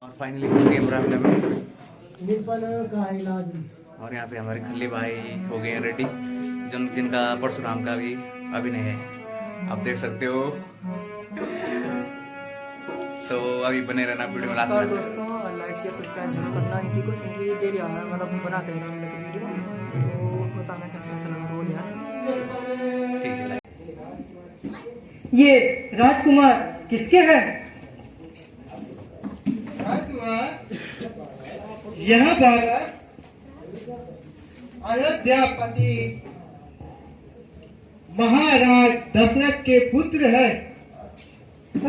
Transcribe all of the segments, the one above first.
और finally game रहा में और यहाँ पे हमारे खल्ली भाई हो गए हैं रेडी, जिनका परशुराम का भी अभिनय है, आप देख सकते हो। तो अभी बने रहना वीडियो में लास्ट में। दोस्तों लाइक शेयर सब्सक्राइब जरूर करना इनकी को, क्योंकि डेली आ रहा है, मतलब बनाते हैं हम लोग वीडियो, तो बताना कैसा लगा रोल यार। ठीक है। ये राजकुमार किसके हैं? यहाँ पर अयोध्यापति महाराज दशरथ के पुत्र है।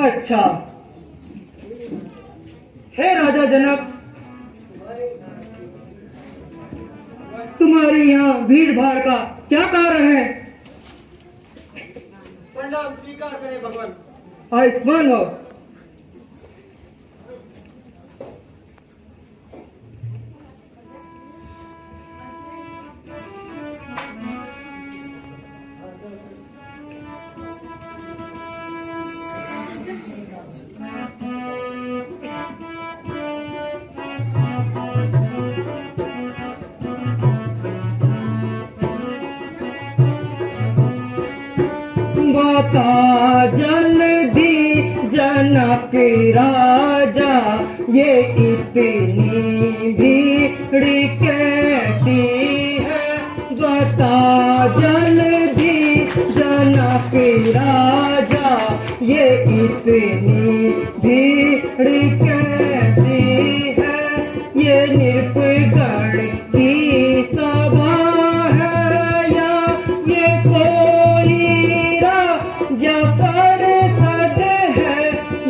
अच्छा, हे राजा जनक, तुम्हारे यहाँ भीड़ भाड़ का क्या कारण है? प्रणाम स्वीकार करें भगवान। आयुष्मान हो। बता जल्दी जनक राजा, ये इतनी भीड़ कैसी है? बता जल्दी जनक राजा, ये इतनी भीड़ कैसी है? ये नृपगण की सभा है या ये कोई जफर सद है?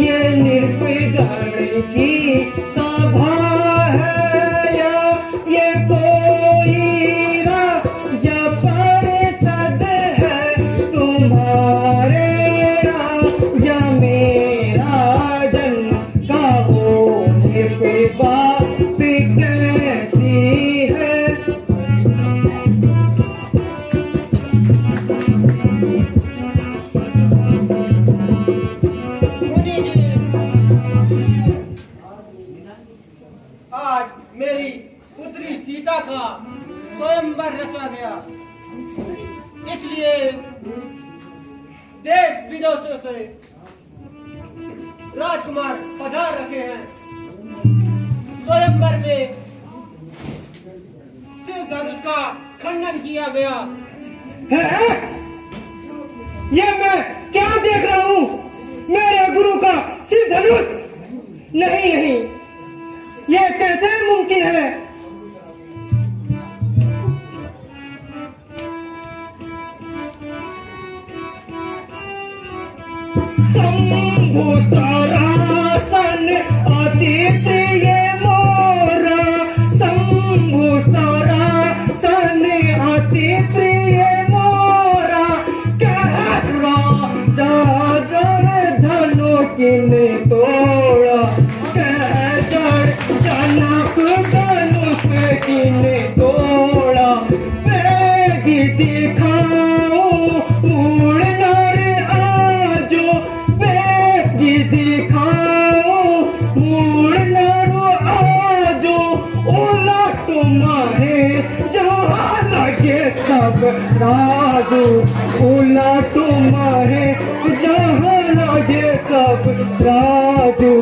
ये नृपगण की सभा है या ये कोई जफर सद है? तुम्हारे राजा मेरा जन का हो बात कैसी है? आज मेरी पुत्री सीता का स्वयंवर रचा गया, इसलिए देश विदेशों से राजकुमार पधार रखे हैं। स्वयंवर में शिव धनुष का खंडन किया गया है? ये मैं क्या देख रहा हूँ? मेरे गुरु का शिव धनुष? नहीं नहीं, ये कैसे मुमकिन है? शंभु सरासन आदित्य ये मोरा, शंभु सरासन आदित्य ये मोरा, कह राजा धनु किन तोड़ा, कह जनक धनुष किन तोड़ा। बेगी दिखाओ मूड़ नर आजो, बेगी दिखाओ मूड़ नर आजो, उलट मारे जहाँ लगे सब राजू, उलट मारे जहाँ लगे सब राजू।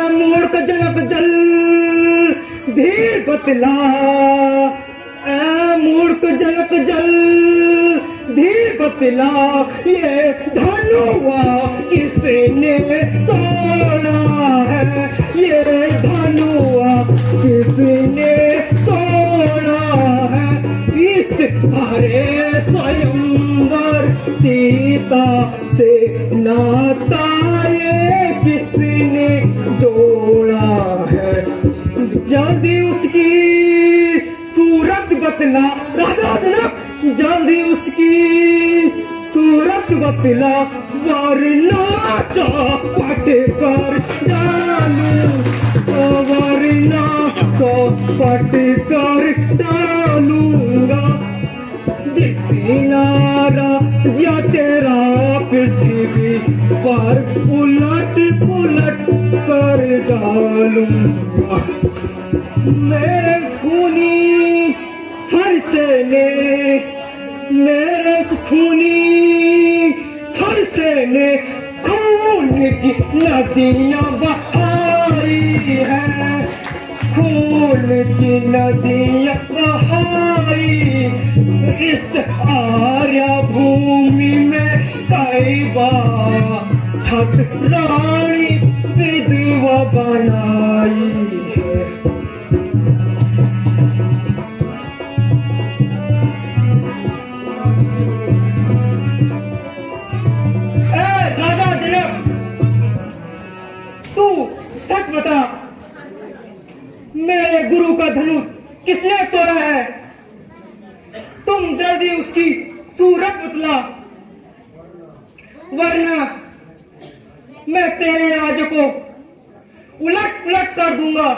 मूर्ख जनक जल धीर बतला, मूर्ख जनक जल धीर बतला, ये धनुआ किसने तोड़ा है? ये धनुआ किसने तोड़ा है? इस हरे स्वयंवर सीता से नाता ये किसने जोड़ा है? जल्दी उसकी सूरत बतला राजा जनक, जल्दी उसकी सूरत बतला, वरना चौपट कर डालू, वरना चौपट कर डालूंगा। किनारा या तेरा पृथ्वी पर उलट पुलट कर डालूंगा। मेरे खूनी फरसे ने, मेरे खूनी फरसे ने खून की नदियां बहाई है, खून की नदियां बहाई। इस आर्या भूमि में कई बार छत रानी विधवा बनाई है। राजा जनक, तू सच बता, मेरे गुरु का धनुष किसने तोड़ा है? तुम जल्दी उसकी सूरत बतला, वरना मैं तेरे राज्य को उलट पुलट कर दूंगा।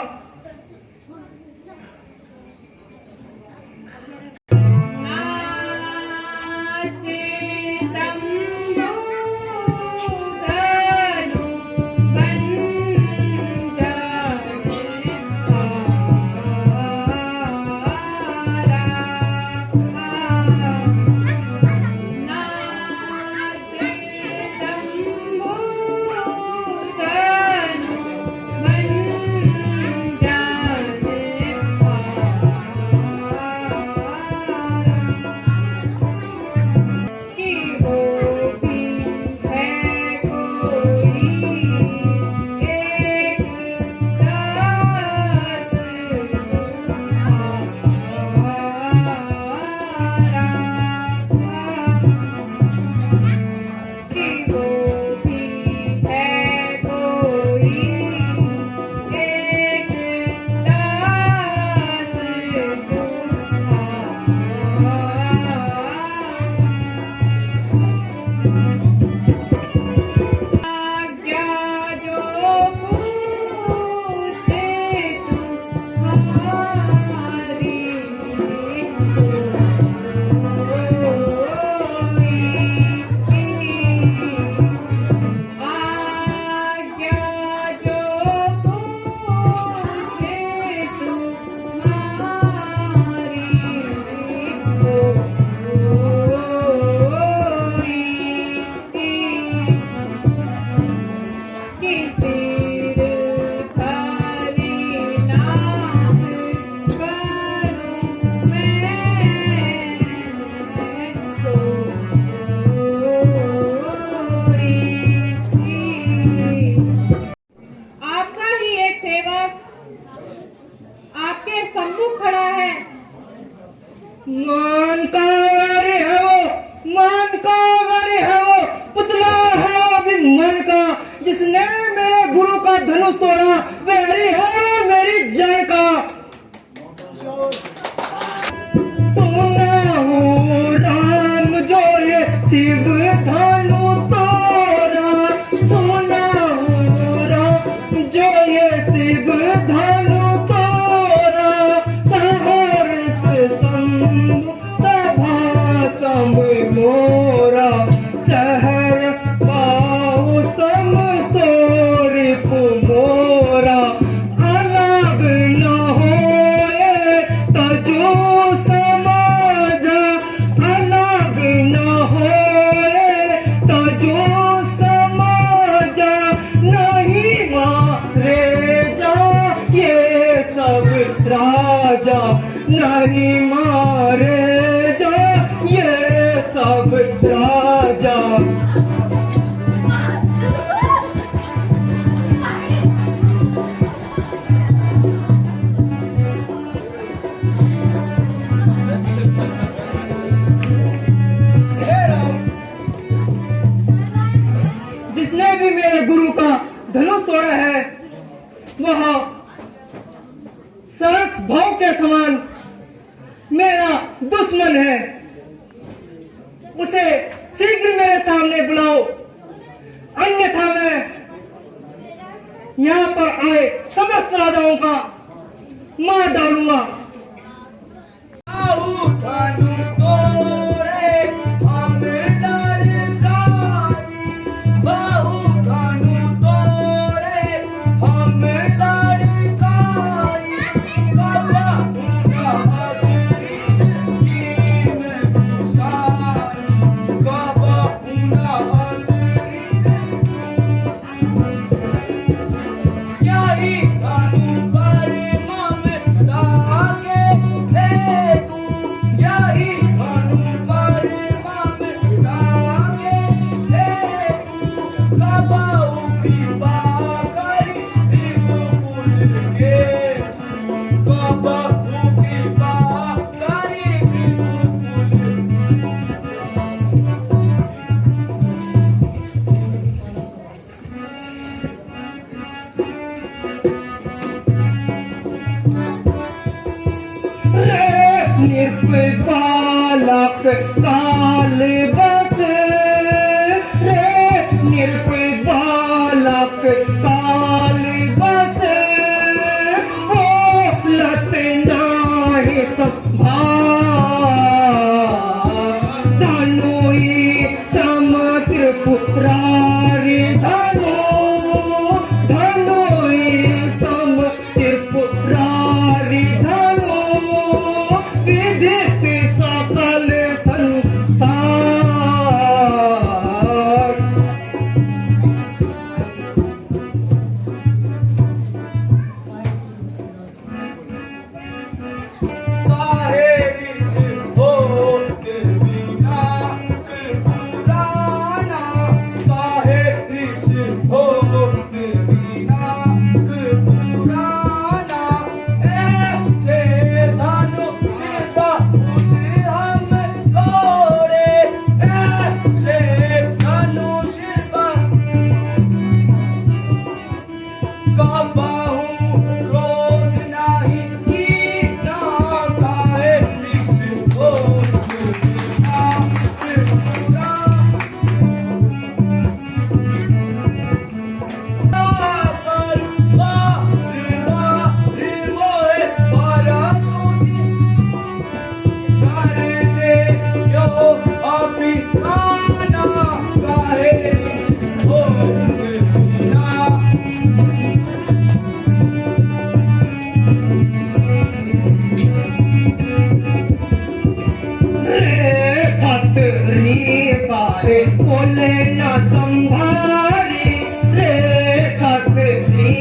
मान का वारी है वो, मान का वारी है वो, पुतला है वो अभिमान का। जिसने मेरे गुरु का धनुष तोड़ा वैरी है मेरी जान का। सुना हूँ राम जो ये शिव धनु तोड़ा, सुना हूँ राम जो ये शिव धनु तोड़ा। सहर्ष शंभु सभा सम मोरा, सहर पाऊ सम सोरिप मोरा। अलग न होए तजो समाजा, अलग न होए तजो समाजा। नहीं मारे जा ये सब राजा, नहीं मारे जा ये सब राजा। जिसने भी मेरे गुरु का धनुष तोड़ा है वह सरस भाव के समान मेरा दुश्मन है। उसे शीघ्र मेरे सामने बुलाओ, अन्यथा मैं यहाँ पर आए समस्त राजाओं का मार डालूंगा। धनु तोड़े बालक काल बस रे निरपय बालक काल बस हो लत नाही संभार धनुई समत्र पुत्रारी धनु धनुई समत्र पुत्रारी धनु विदित सकल संसार बोले न संभारी रे छतरी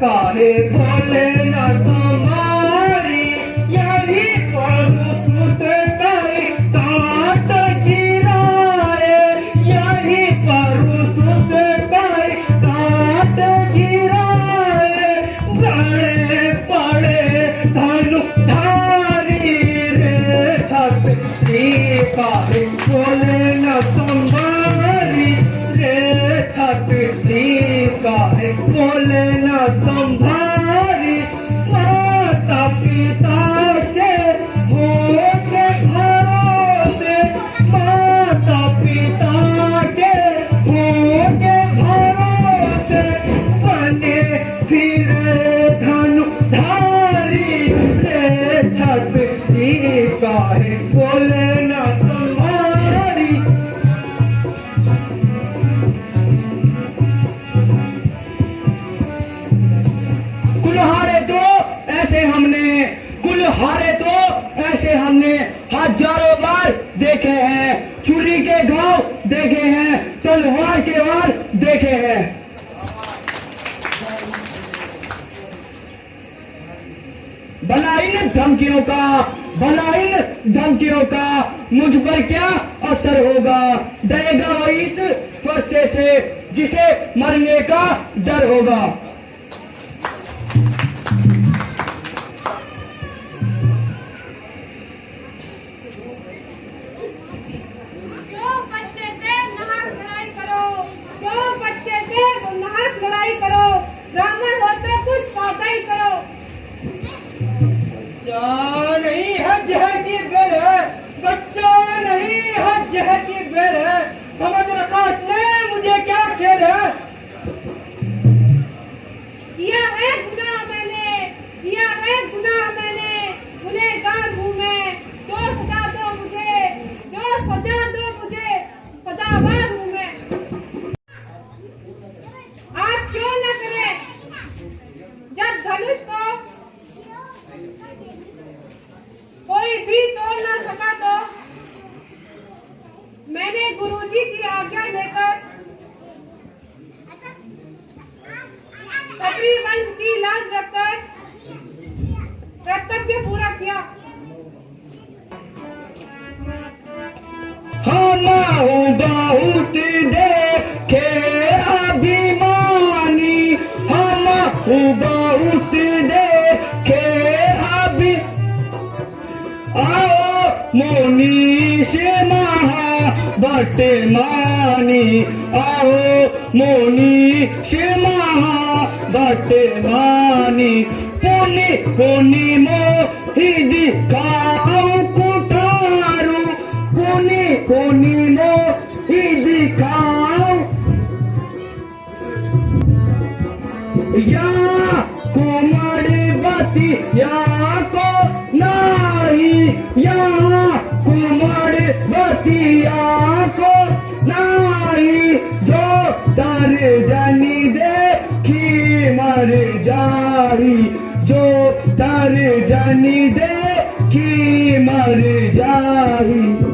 काहे बोले न संभारी यही परसुत करे काट गिराए यही परसुत करे काट गिराए बड़े बड़े धनु धारी रे छतरी काहे बोले न संभारी रे छतरी काहे बोले न संभारी माता पिता के हो के भरोसे माता पिता के हो के भरोसे बने फिर धनु धारी रे छतरी काहे बोले न संभारी कुल्हाड़े तो ऐसे हमने हजारों बार देखे हैं छुरी के घाव देखे हैं तलवार के वार देखे हैं भला इन धमकियों का मुझ पर क्या असर होगा डरेगा वो इस फरसे से जिसे मरने का डर होगा ब्राह्मण हो तो कुछ पौधा ही करो बच्चा नहीं है जहर की बेर है बच्चा नहीं है जहर की बेर है समझ रखा इसने मुझे क्या खेल है किया है गुनाह मैंने गुनहगार हूँ मैं जो सजा दो मुझे सजावार हूँ मैं आप क्यों न करें जब धनुष को कोई भी तोड़ ना सका तो मैंने गुरुजी की आज्ञा लेकर क्षत्रिय वंश की लाज रखकर कर्तव्य पूरा किया हम बहुत देखे अभिमानी हम बहुत देखे अभी आओ मोनीश महा बट मानी आओ मोनीश महा बट मानी पुनि मोहि दिखाऊं कुठारू कोनी मो ही दिखाओ या कोमड़ी बाती या को नाही या कोमड़ी बाती या को नाही जो तर जानी देखी मर जाही जो तर जानी देखी मर जाही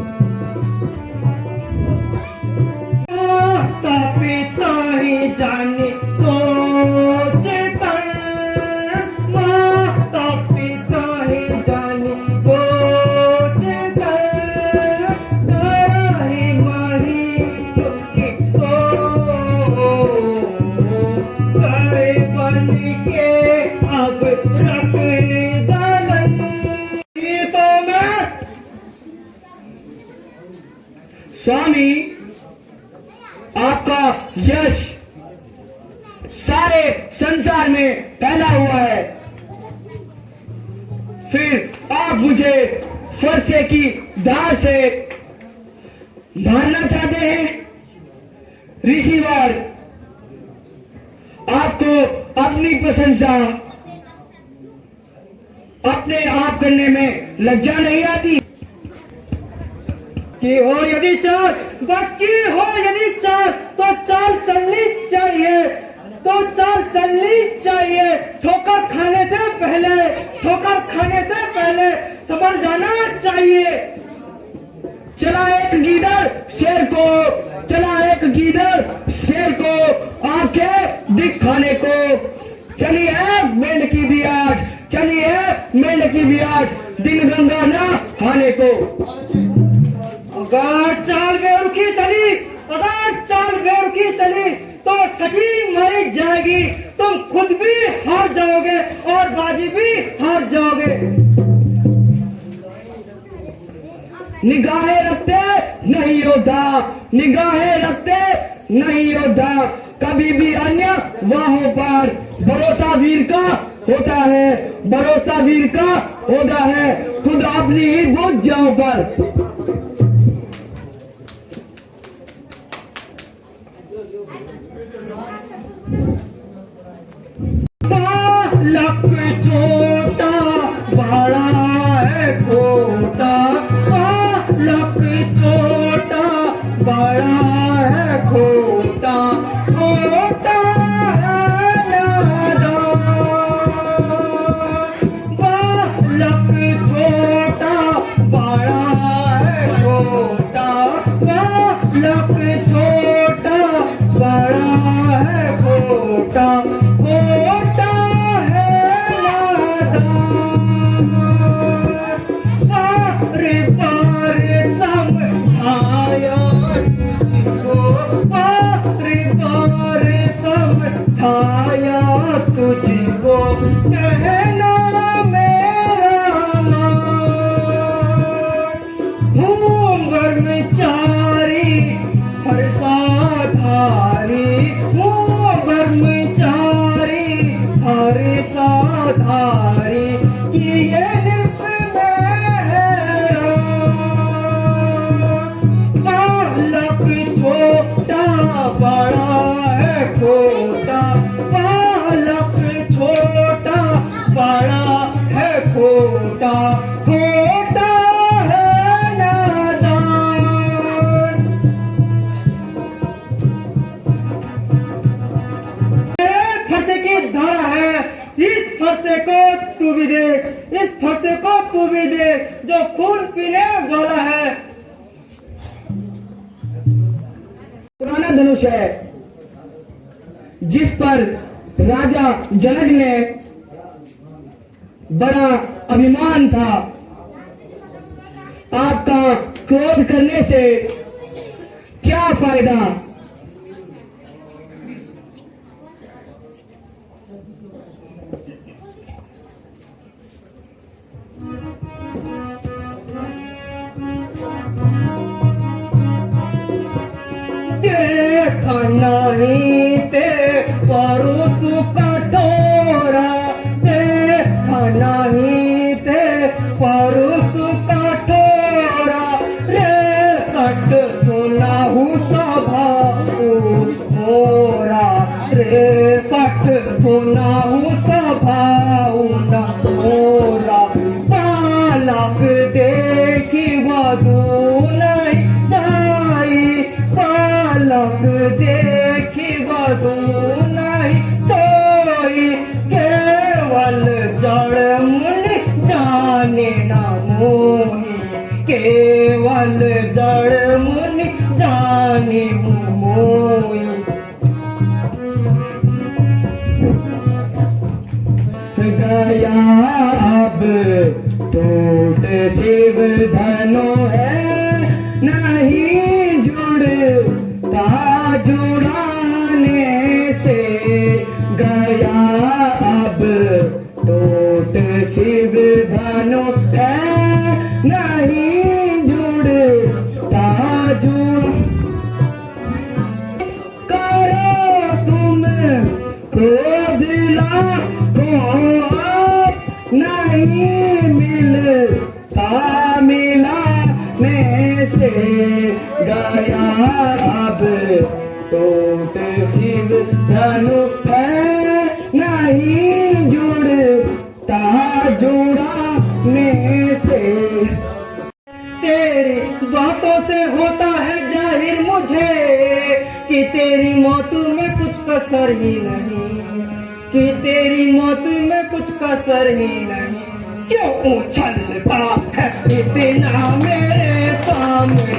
माता पिता ही जाने सोच कर माता पिता ही जाने सोच कर ताही माही की सो करे बन के अब रख दालन तो मैं स्वामी आपका यश सारे संसार में फैला हुआ है फिर आप मुझे फरसे की धार से मारना चाहते हैं ऋषिवर आपको अपनी प्रशंसा अपने आप करने में लज्जा नहीं आती कि हो यदि चार बस की हो यदि चार तो चाल चलनी चाहिए तो चाल चलनी चाहिए ठोकर खाने से पहले संभल जाना चाहिए चला एक गीदड़ शेर को आंखें दिखाने को चली है मेंढकी भी आज दिन गंगा ना खाने को अगर चाल बेरुखी चली तो सची मरी जाएगी तुम खुद भी हार जाओगे और बाजी भी हार जाओगे निगाहें रखते नहीं योद्धा कभी भी अन्य वाहों पर भरोसा वीर का होता है खुद अपनी ही बुझ जाओ पर लक छोटा बड़ा है कोटा लक छोटा बड़ा है खोटा है नादान लक छोटा बड़ा है खोटा लक छोटा बड़ा है खोटा तुझको कहना मेरा मान ब्रह्मचारी हरसाधारी कि ये निर्प बालक छोटा बड़ा है खोटा बालक छोटा बड़ा है खोटा है नादान फरसे की धारा है इस फरसे को तू भी देख जो खून पीने वाला है पुराना धनुष है जिस पर राजा जनक ने बड़ा अभिमान था आपका क्रोध करने से क्या फायदा देखा नहीं ते परुष कठोरा देखा नहीं ते परुष कठोरा रे सट सोना हूँ स्वभाव न मोरा, पालक देखी वधू नहीं जाई, पालक देखी वधू नहीं तोई, केवल जड़ मुनि जाने ना मोही, केवल जड़ मुनि जाने मोही। गया अब टूट शिव धनु है, नहीं जुड़ता जुड़ाने से, गया अब टूट शिव धनु है, नहीं जुड़ता जुड़। करो तुम क्रोध लाखों नहीं मिलता मिलाने से, गया अब टूट शिव धनु है, नहीं जुड़ता जुड़ाने से। तेरी बातों से होता है जाहिर मुझे कि तेरी मौत में कुछ कसर ही नहीं, कि तेरी मौत में कुछ कसर ही नहीं। क्यों उछलता है इतना मेरे सामने,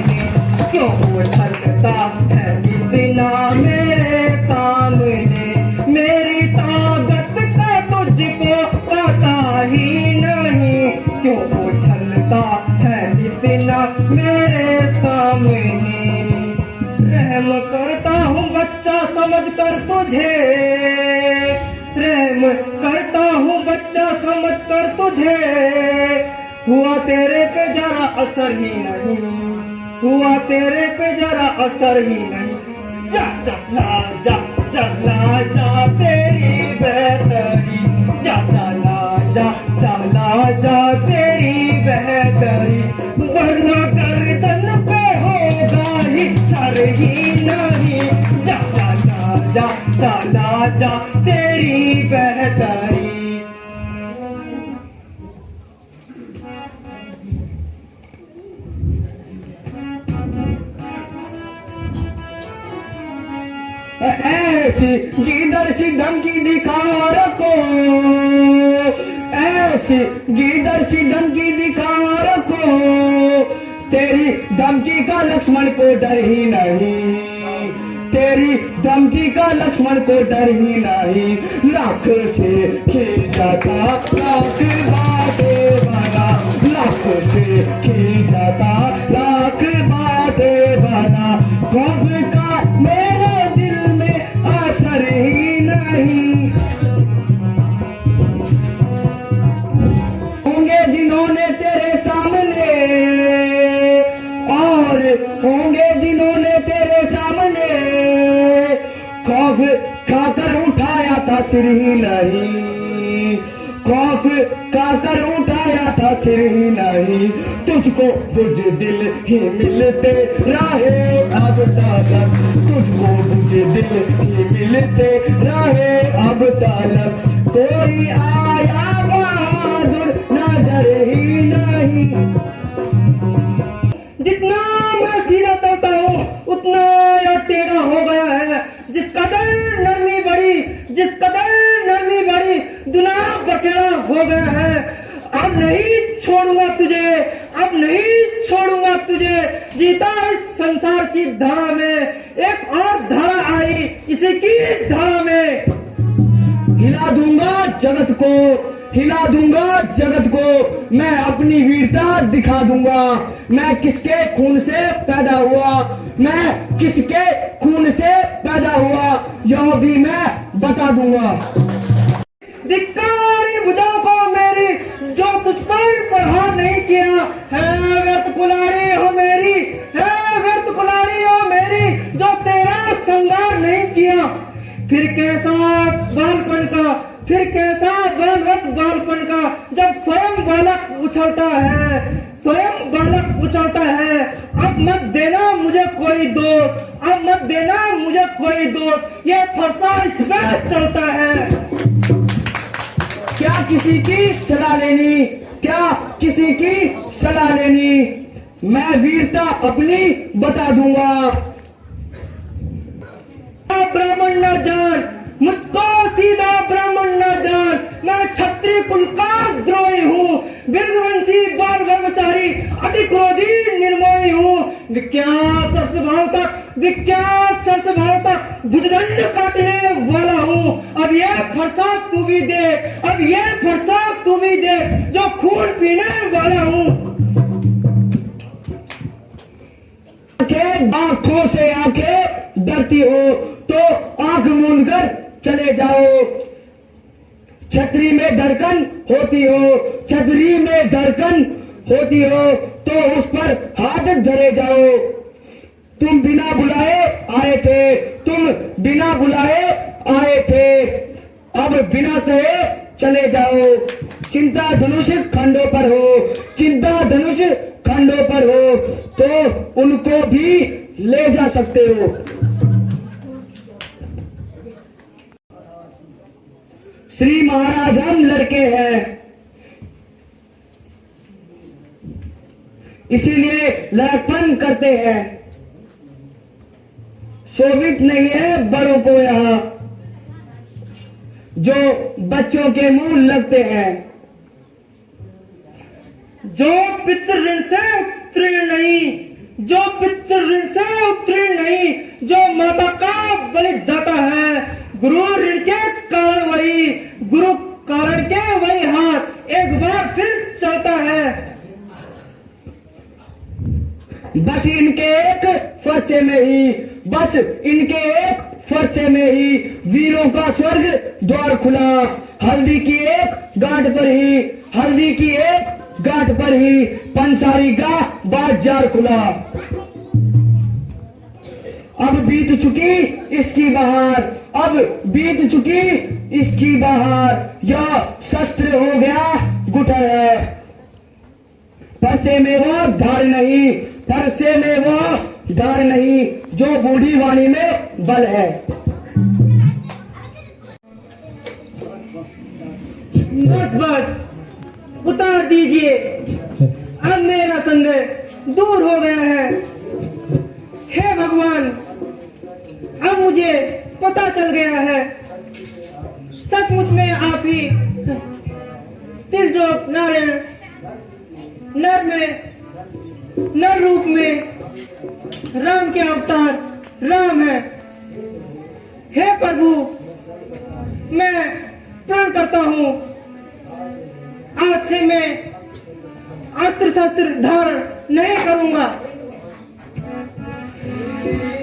क्यों उछलता है इतना मेरे सामने, मेरी ताकत का तुझको पता ही नहीं, क्यों उछलता है इतना मेरे सामने। रहम करता हूँ बच्चा समझ कर तुझे, रहम करता हूँ बच्चा समझ कर तुझे, हुआ तेरे पे जरा असर ही नहीं, हुआ तेरे पे जरा असर ही नहीं। जा चला जा चला जा तेरी बेहतरी, जा चला जा तेरी बेहतरी, वरना गर्दन पे होगा ही सर ही नहीं। जा चला जा तेरी बेहतरी। ऐसी गीदड़ सी धमकी दिखा रखो, ऐसी गीदड़ सी धमकी दिखा रखो, तेरी धमकी का लक्ष्मण को डर ही नहीं, तेरी धमकी का लक्ष्मण को डर ही नहीं। लाख से खींचाता लाख बातें बना, लाख से खींचाता लाख बातें बना, खौफ का मेरे दिल में असर ही नहीं। होंगे जिन्होंने तेरे सामने, और होंगे जिन्होंने तेरे सामने, खौफ खाकर उठाया था सिर ही नहीं, खौफ खाकर उठाया था सिर ही नहीं। तुझको बुज़दिल ही मिलते रहे अब तक, तुझको बुज़दिल ही मिलते रहे अब तक, कोई आया बहादुर नजर ही नहीं। जितना मैं सीधा चलता हूँ उतना यह टेढ़ा हो गया है, जिस कदर नरमी बढ़ी, जिस कदर नरमी बढ़ी दुना बखेड़ा हो गया है। अब नहीं छोड़ूंगा तुझे, अब नहीं छोड़ूंगा तुझे, जीता इस संसार की धारा में, एक और धारा आई इसी की धारा में। हिला दूंगा जगत को, हिला दूंगा जगत को, मैं अपनी वीरता दिखा दूंगा। मैं किसके खून से पैदा हुआ, मैं किसके खून से पैदा हुआ, यह भी मैं बता दूंगा। धिक्कार भुजाओं को मेरी जो तुझ पर प्रहार नहीं किया है, व्यर्थ कुल्हाड़ी हो मेरी, है व्यर्थ कुल्हाड़ी हो मेरी, जो तेरा संगार नहीं किया। फिर कैसा बालपन का, फिर कैसा बालवत बालपन का, जब स्वयं बालक उछलता है, स्वयं बालक उछलता है। अब मत देना मुझे कोई दोष, दोस्त, अब मत देना मुझे कोई दोस्त, ये फरसा इस पे चलता है। क्या किसी की सलाह लेनी, क्या किसी की सलाह लेनी, मैं वीरता अपनी बता दूंगा। ब्राह्मण न जान, मुझको सीधा ब्राह्मण न जान, मैं क्षत्रिय कुल का द्रोही हूँ, बिरवंशी बाल ब्रह्मचारी अति क्रोधी निर्मोही हूँ, विख्यात सरस्वभाव तक भुजदंड काटने वाला हूँ। अब ये फरसा तू भी देख, अब ये फरसा तू भी देख, जो खून पीने वाला हूँ। आंखों से आंखें डरती हो तो आंख मूंद कर चले जाओ। छतरी में धड़कन होती हो, छतरी में धड़कन होती हो तो उस पर हाथ धरे जाओ। तुम बिना बुलाए आए थे, तुम बिना बुलाए आए थे, अब बिना कहे चले जाओ। चिंता धनुष खंडों पर हो, चिंता धनुष खंडों पर हो तो उनको भी ले जा सकते हो। श्री महाराज हम लड़के हैं, इसीलिए लड़कपन करते हैं, शोभित नहीं है बड़ों को यहाँ जो बच्चों के मुंह लगते हैं। जो पितृ ऋण से उत्तीर्ण नहीं, जो पितृ ऋण से उत्तीर्ण नहीं, जो माता का बलिदाता है, गुरु ऋण के कारण वही, गुरु कारण के वही हाथ एक बार फिर चलता है। बस इनके एक फर्चे में ही, बस इनके एक फर्चे में ही वीरों का स्वर्ग द्वार खुला। हल्दी की एक गांठ पर ही, हल्दी की एक गांठ पर ही पंसारी का बाजार खुला। अब बीत चुकी इसकी बहार, अब बीत चुकी इसकी बहार, यह शस्त्र हो गया गुठर है। परसे में वो धार नहीं, परसे में वो धार नहीं, जो बूढ़ी वाणी में बल है। बस बस उतार दीजिए, अब मेरा संदेह दूर हो गया है। हे भगवान, अब मुझे पता चल गया है, सचमुच में आप ही त्रिलोक नारायण नर में, नर रूप में राम के अवतार राम है। हे प्रभु, मैं प्रण करता हूँ, आज से मैं अस्त्र शस्त्र धारण नहीं करूंगा।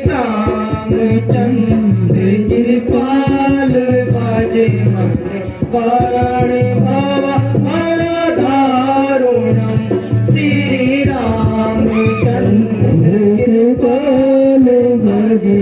रामचंद्र कृपाल बाजे वाराण भावा धारुणम, श्री रामचंद्र कृपाल बाजे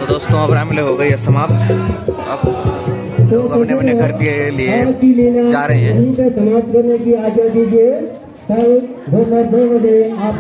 दोस्तों अब रामलीला हो गई है समाप्त। अब लोग अपने अपने घर के लिए जा रहे हैं। समाप्त करने की आज्ञा दीजिए। कल 2 बजे आप